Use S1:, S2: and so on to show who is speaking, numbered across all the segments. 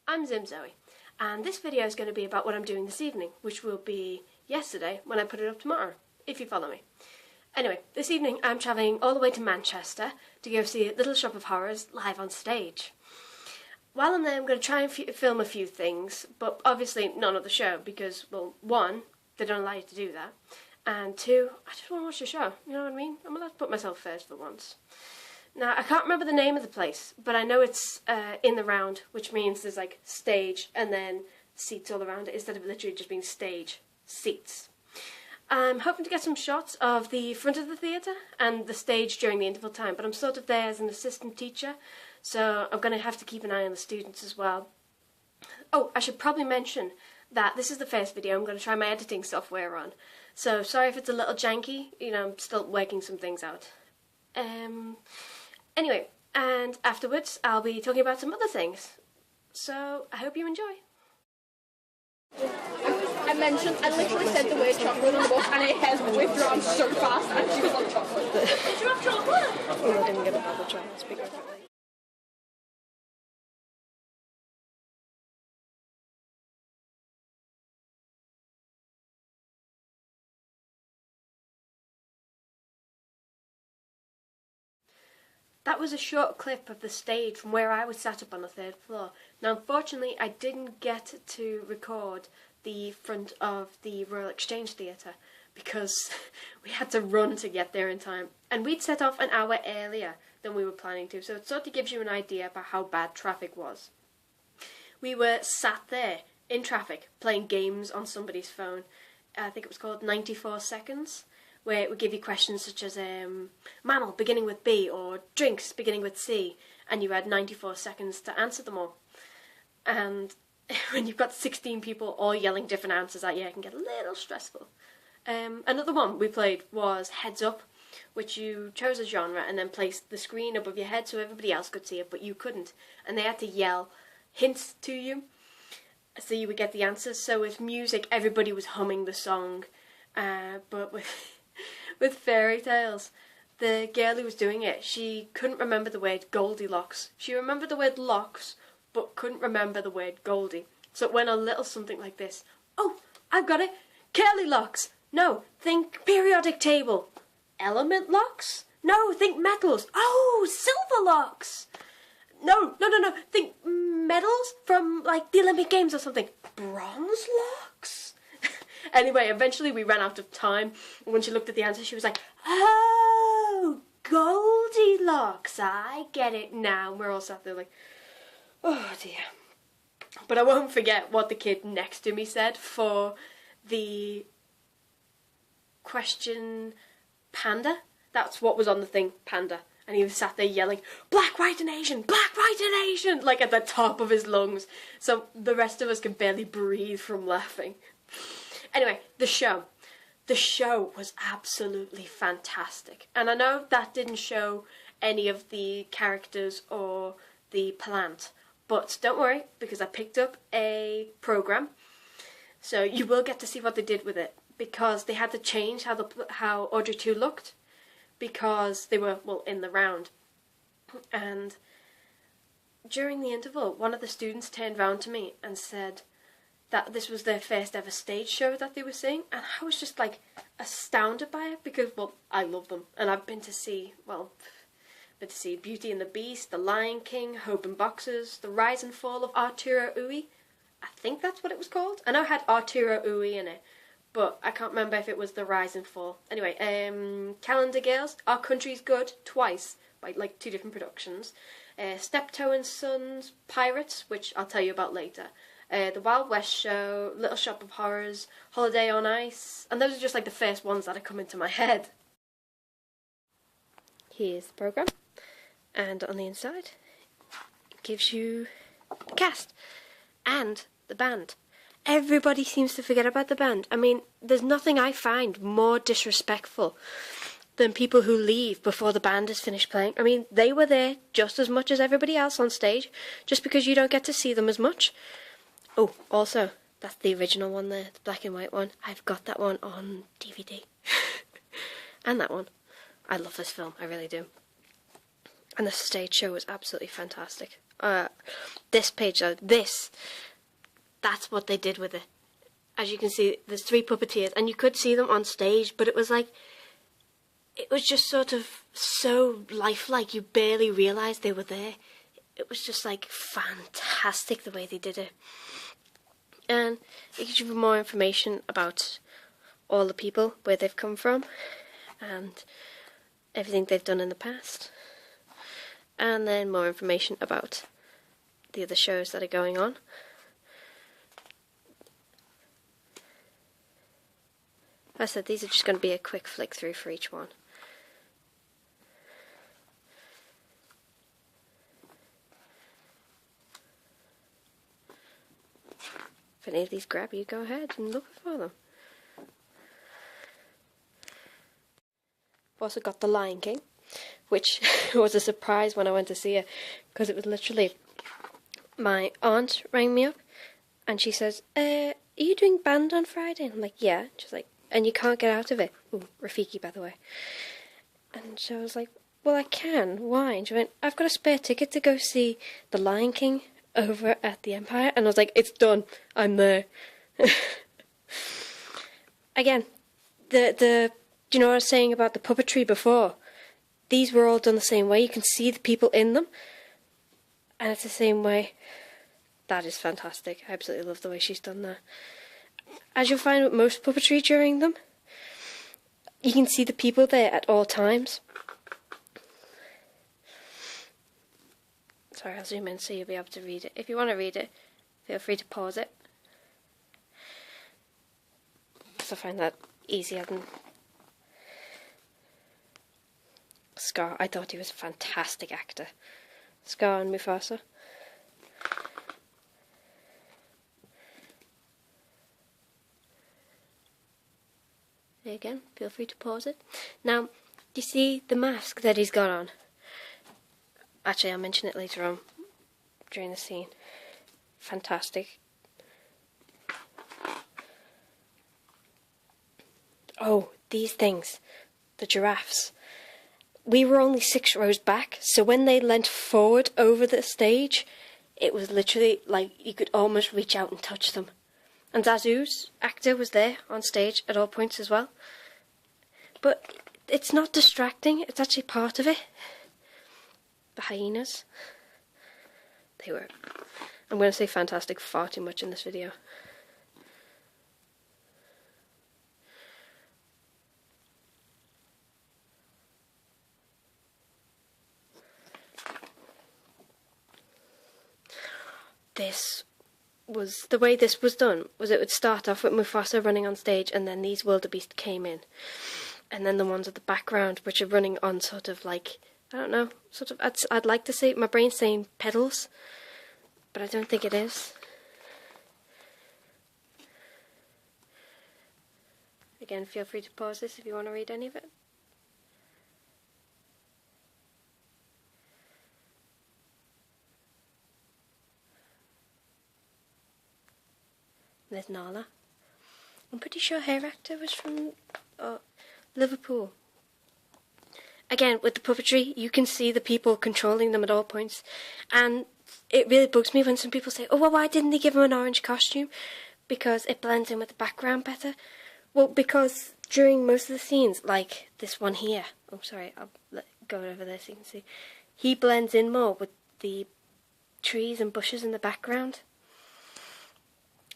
S1: I'm Zimzoe, and this video is going to be about what I'm doing this evening, which will be yesterday when I put it up tomorrow, if you follow me. Anyway, this evening I'm travelling all the way to Manchester to go see Little Shop of Horrors live on stage. While I'm there, I'm going to try and film a few things, but obviously none of the show because, well, one, they don't allow you to do that, and two, I just want to watch the show, you know what I mean? I'm allowed to put myself first for once. Now, I can't remember the name of the place, but I know it's in the round, which means there's like stage and then seats all around it instead of literally just being stage, seats. I'm hoping to get some shots of the front of the theatre and the stage during the interval time, but I'm sort of there as an assistant teacher, so I'm going to have to keep an eye on the students as well. Oh, I should probably mention that this is the first video I'm going to try my editing software on, so sorry if it's a little janky, you know, I'm still working some things out. Anyway, and afterwards I'll be talking about some other things, so I hope you enjoy.
S2: I literally said the word chocolate on the book and it has withdrawn so fast and she was on chocolate. Did you have chocolate?
S1: Oh, I didn't get a bottle of chocolate, speak of it. That was a short clip of the stage from where I was sat up on the third floor. Now, unfortunately, I didn't get to record the front of the Royal Exchange Theatre because we had to run to get there in time. And we'd set off an hour earlier than we were planning to, so it sort of gives you an idea about how bad traffic was. We were sat there in traffic playing games on somebody's phone. I think it was called 94 Seconds. Where it would give you questions such as mammal beginning with B or drinks beginning with C, and you had 94 seconds to answer them all. And when you've got 16 people all yelling different answers at you, it can get a little stressful. Another one we played was Heads Up, which you chose a genre and then placed the screen above your head so everybody else could see it, but you couldn't. And they had to yell hints to you so you would get the answers. So with music, everybody was humming the song, but with fairy tales, the girl who was doing it, she couldn't remember the word Goldilocks. She remembered the word locks, but couldn't remember the word Goldie. So it went a little something like this. Oh, I've got it. Curly locks. No, think periodic table. Element locks? No, think metals. Oh, silver locks. No. Think medals from like the Olympic Games or something. Bronze locks? Anyway, eventually we ran out of time. And when she looked at the answer, she was like, oh, Goldilocks, I get it now. And we're all sat there like, oh dear. But I won't forget what the kid next to me said for the question panda. That's what was on the thing, panda. And he was sat there yelling, black, white and Asian, black, white and Asian, like at the top of his lungs. So the rest of us can barely breathe from laughing. Anyway, the show. The show was absolutely fantastic. And I know that didn't show any of the characters or the plant. But don't worry, because I picked up a program. So you will get to see what they did with it. Because they had to change how Audrey 2 looked. Because they were, well, in the round. And during the interval, one of the students turned round to me and said that this was their first ever stage show that they were seeing, and I was just like astounded by it because, well, I love them, and I've been to see Beauty and the Beast, The Lion King, Hope and Boxers, The Rise and Fall of Arturo Ui. I think that's what it was called. I know it had Arturo Ui in it, but I can't remember if it was The Rise and Fall. Anyway, Calendar Girls, Our Country's Good, twice, by like 2 different productions. Steptoe and Sons, Pirates, which I'll tell you about later. The Wild West Show, Little Shop of Horrors, Holiday on Ice, and those are just like the first ones that have come into my head. Here's the programme, and on the inside it gives you the cast and the band. Everybody seems to forget about the band. I mean, there's nothing I find more disrespectful than people who leave before the band is finished playing. I mean, they were there just as much as everybody else on stage, just because you don't get to see them as much. Oh, also, that's the original one there, the black and white one. I've got that one on DVD. And that one. I love this film, I really do. And the stage show was absolutely fantastic. this page though, that's what they did with it. As you can see, there's 3 puppeteers, and you could see them on stage, but it was like, it was just sort of so lifelike, you barely realised they were there. It was just like fantastic the way they did it. And it gives you more information about all the people, where they've come from, and everything they've done in the past. And then more information about the other shows that are going on. As I said, these are just going to be a quick flick through for each one. If any of these grab you, go ahead and look for them. I've also got The Lion King, which was a surprise when I went to see it, because it was literally, my aunt rang me up and she says, are you doing band on Friday? And I'm like, yeah. She's like, and you can't get out of it. Ooh, Rafiki, by the way. And so I was like, well, I can. Why? And she went, I've got a spare ticket to go see The Lion King over at the Empire. And I was like, it's done. I'm there. Again, do you know what I was saying about the puppetry before? These were all done the same way. You can see the people in them. And it's the same way. That is fantastic. I absolutely love the way she's done that. As you'll find with most puppetry during them, you can see the people there at all times. Sorry, I'll zoom in so you'll be able to read it. If you want to read it, feel free to pause it. Because I find that easier than Scar. I thought he was a fantastic actor. Scar and Mufasa. Again, feel free to pause it. Now, do you see the mask that he's got on? Actually, I'll mention it later on during the scene. Fantastic. Oh, these things. The giraffes. We were only 6 rows back, so when they leant forward over the stage, it was literally like you could almost reach out and touch them. And Zazu's actor was there on stage at all points as well. But it's not distracting, it's actually part of it. The hyenas. They were, I'm going to say fantastic far too much in this video. The way this was done was it would start off with Mufasa running on stage, and then these wildebeest came in, and then the ones at the background which are running on sort of like, I don't know, sort of, I'd like to say, my brain's saying pedals, but I don't think it is. Again, feel free to pause this if you want to read any of it. There's Nala. I'm pretty sure her actor was from Liverpool. Again, with the puppetry, you can see the people controlling them at all points. And it really bugs me when some people say, oh, well, why didn't they give him an orange costume? Because it blends in with the background better. Well, because during most of the scenes, like this one here, oh, sorry, I'll go over there so you can see. He blends in more with the trees and bushes in the background.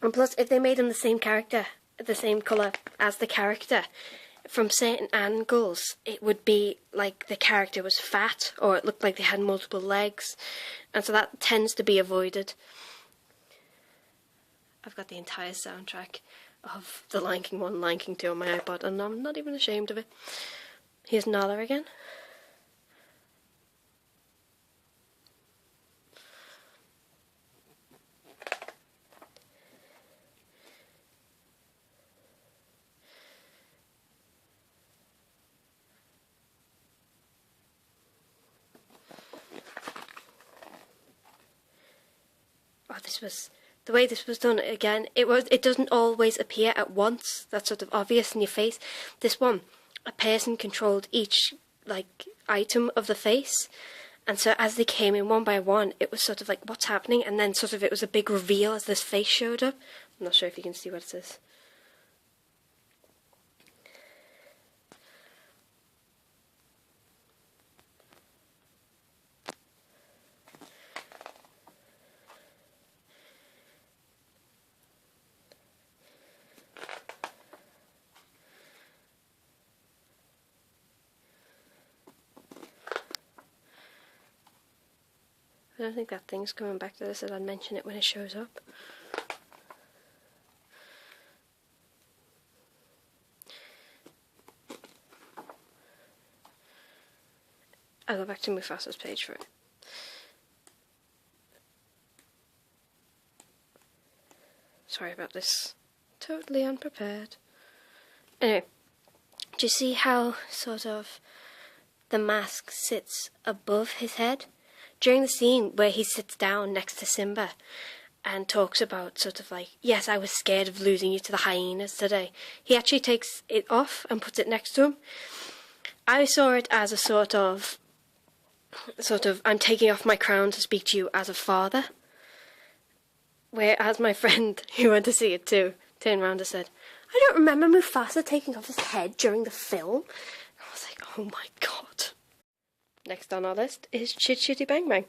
S1: And plus, if they made him the same character, the same colour as the character, from certain angles, it would be like the character was fat, or it looked like they had multiple legs, and so that tends to be avoided. I've got the entire soundtrack of the Lion King 1 and Lion King 2 on my iPod, and I'm not even ashamed of it. Here's Nala again. The way this was done again, it doesn't always appear at once. That's sort of obvious in your face. This one, a person controlled each like item of the face, And so as they came in one by one, it was sort of like, what's happening? And then sort of it was a big reveal as this face showed up. I'm not sure if you can see what it is. I don't think that thing's coming back to this, and I'll mention it when it shows up. I'll go back to Mufasa's page for it. Sorry about this. Totally unprepared. Anyway, do you see how sort of the mask sits above his head? During the scene where he sits down next to Simba and talks about sort of like, yes, I was scared of losing you to the hyenas today, he actually takes it off and puts it next to him. I saw it as a sort of, I'm taking off my crown to speak to you as a father. Whereas my friend who went to see it too turned around and said, I don't remember Mufasa taking off his head during the film. I was like, oh my god. Next on our list is Chit Chitty Bang Bang,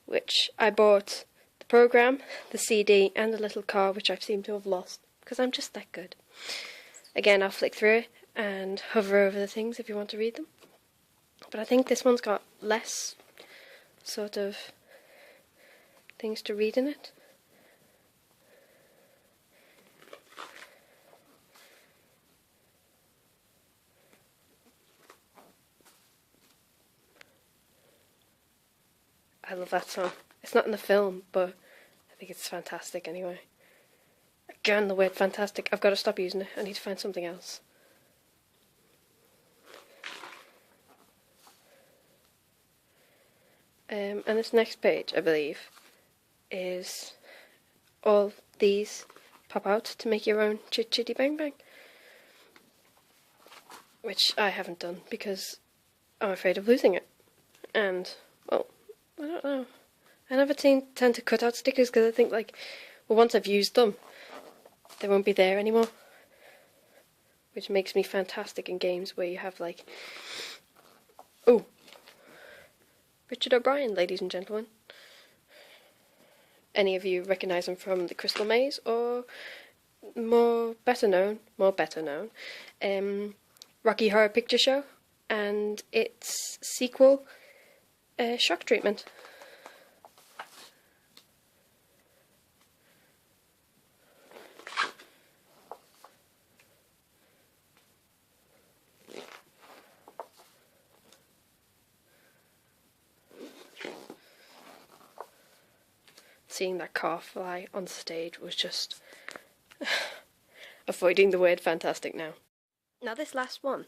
S1: which I bought the programme, the CD, and the little car, which I seem to have lost, because I'm just that good. Again, I'll flick through it and hover over the things if you want to read them. But I think this one's got less sort of things to read in it. I love that song. It's not in the film, but I think it's fantastic anyway. Again, the word fantastic. I've got to stop using it. I need to find something else. And this next page, I believe, is all these pop out to make your own Chit Chitty Bang Bang. Which I haven't done because I'm afraid of losing it. And, well, I don't know. I never tend to cut out stickers because I think, like, well, once I've used them, they won't be there anymore. Which makes me fantastic in games where you have, like, oh, Richard O'Brien, ladies and gentlemen. Any of you recognise him from The Crystal Maze, or more better known, Rocky Horror Picture Show, and its sequel, Shock Treatment. Seeing that car fly on stage was just avoiding the word fantastic now. Now this last one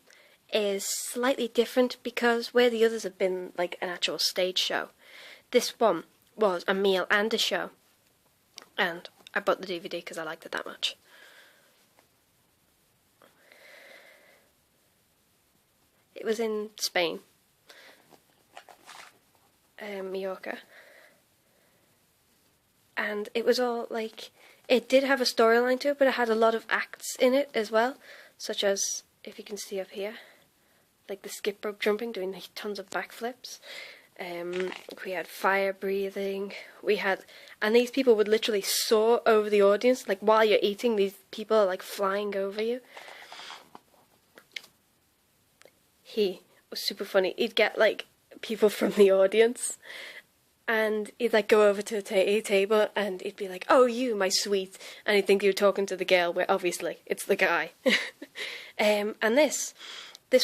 S1: is slightly different because where the others have been like an actual stage show, this one was a meal and a show. And I bought the DVD because I liked it that much. It was in Spain, Mallorca. And it was all like, it did have a storyline to it, but it had a lot of acts in it as well, such as, if you can see up here, like the skip rope jumping, doing like tons of backflips. We had fire breathing, and these people would literally soar over the audience, like while you're eating, these people are like flying over you. He was super funny. He'd get like people from the audience, and he'd like go over to a table and he'd be like, oh, you, my sweet, and he'd think you were talking to the girl, where obviously it's the guy. And this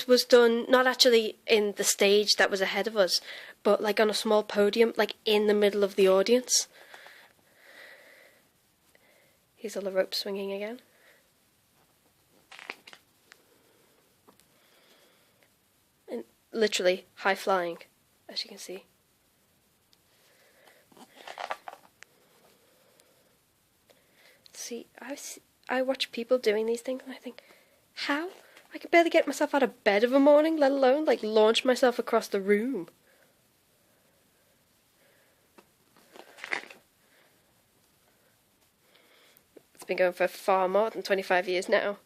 S1: was done not actually in the stage that was ahead of us, but like on a small podium, like in the middle of the audience. Here's all the rope swinging again. And literally high flying, as you can see. See, I watch people doing these things and I think, how? I could barely get myself out of bed of a morning, let alone like launch myself across the room. been going for far more than 25 years now.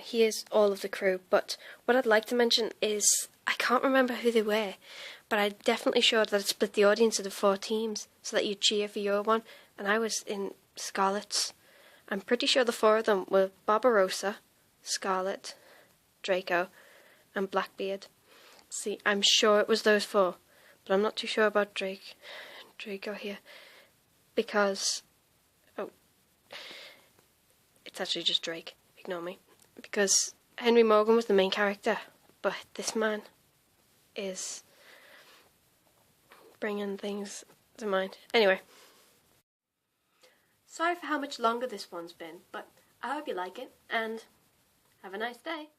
S1: Here's all of the crew, but what I'd like to mention is I can't remember who they were, but I'm definitely sure that it split the audience into 4 teams so that you cheer for your one, and I was in Scarlet's. I'm pretty sure the 4 of them were Barbarossa, Scarlet, Draco, and Blackbeard. See, I'm sure it was those 4, but I'm not too sure about Draco here, because, oh, it's actually just Drake, ignore me, because Henry Morgan was the main character, but this man is bringing things to mind. Anyway, sorry for how much longer this one's been, but I hope you like it, and have a nice day.